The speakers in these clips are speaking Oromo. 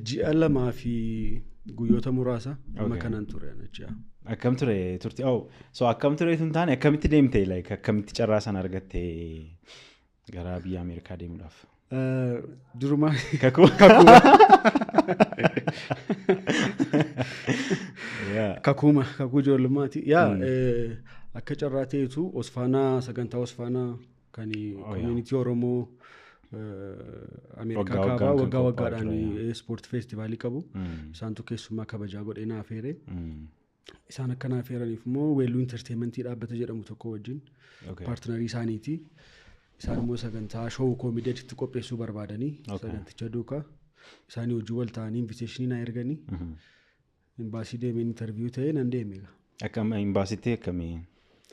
ji'a lamaa fi guyyoota muraasa amma kanan ture jecha. Akkam ture turti? So akkam ture tun taane akkamitti deemte like akkamitti carraa san argatte gara biyya Ameerikaa deemuudhaaf? Duruma kakuu ijoollummaati. Akka carraa ta'etu Osfaanaa sagantaa Osfaanaa kan community Oromoo Ameerikaa kaabaa waggaa waggaadhaan sport festivaalii qabu. Isaantu keessummaa kabajaa godhee na affeere. Isaan akka na affeeraniif immoo weelluu entertainmentii dhaabbata jedhamu tokko wajjin paartinarii isaaniiti. Isaan immoo sagantaa show koomediitti qopheessuu barbaadanii saganticha duukaa isaanii hojii wal ta'anii invitationii na erganii imbaasii deemeen interview ta'ee nan deeme. Akkam imbaasiitti akkamii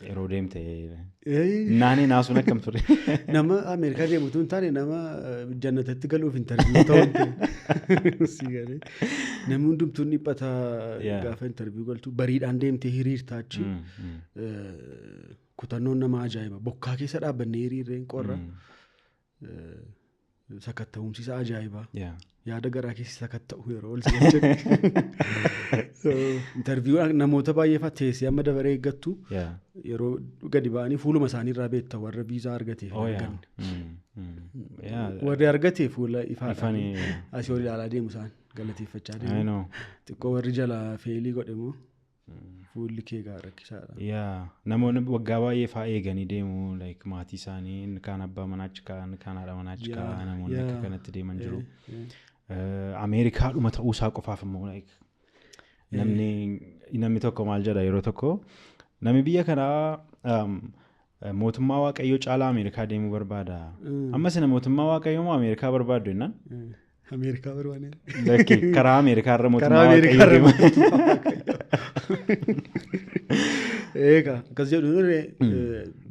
yeroo deemte naani naasuun akkam ture? Nama Ameerikaa deemutu hin taane nama jannatatti galuuf interview ta'u si galee namni hundumtuu dhiphata gaafa interview galtu bariidhaan deemtee hiriirtaa achi kutannoon nama ajaa'iba bokkaa keessa dhaabbannee hiriirreen qorra sakatta'umsiisa ajaa'ibaa yaada garaa keessa sakatta'u yeroo ol interview namoota baay'ee fatteessee amma dabaree eeggattu yeroo gadi ba'anii fuuluma isaanii irraa beekta warra viizaa argateef warri argatee fuula ifaadhaan asii ol ilaalaa deemu isaan galateeffachaa deemu xiqqoo warri jala feelii godhemoo fuulli kee gaa rakkisaadha. Namoonni waggaa baay'ee fa'aa eeganii deemu like maatii isaanii kaan abbaa manaachi kaan haadha manaachi kaan namoonni akka kanatti deeman jiru. Ameerikaadhuma ta'uusaa qofaaf immoo like namni tokko maal jedha yeroo tokko namni biyya kanaa mootummaa waaqayyoo caalaa Ameerikaa deemuu barbaada. Ammas mootummaa waaqayyoo moo Ameerikaa barbaaddu jennaan? Ameerikaa barbaadne. Karaa Ameerikaa irra mootummaa waaqayyoo deemu. Egaa akkas jedhu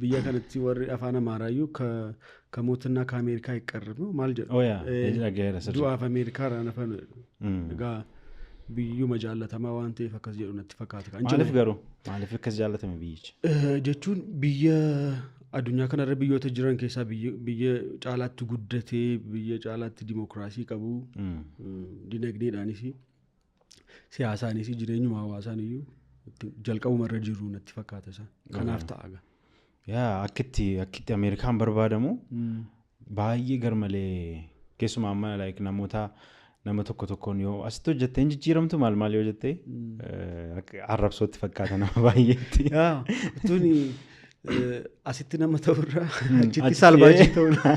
biyya kanatti warri afaan Amaaraayyuu ka mootummaa ka Ameerikaa hiqqarribu maal jedhu? Du'aaf Ameerikaa irraan afaan egaa biyyuma jaallatamaa waan ta'eef akkas jedhu natti fakkaata. Maaliif garuu? Maaliif akkas jaallatame biyyichi? Jechuun biyya addunyaa kanarra biyyoota jiran keessaa biyya caalaatti guddatee biyya caalaatti dimokiraasii qabu dinagdeedhaanis siyaasaanis jireenyuma hawaasaaniyyuu jalqabumarra jiru natti fakkaata isa. Kanaaf ta'a. Akkitti Ameerikaan barbaadamu baay'ee garmalee keessumaa amma like nama tokkoon yoo asitti hojjettee jijjiiramtu maal yoo jettee arrabsootti fakkaata nama baay'eetti. Tuni asitti nama ta'urraa achitti salbaajii ta'udha.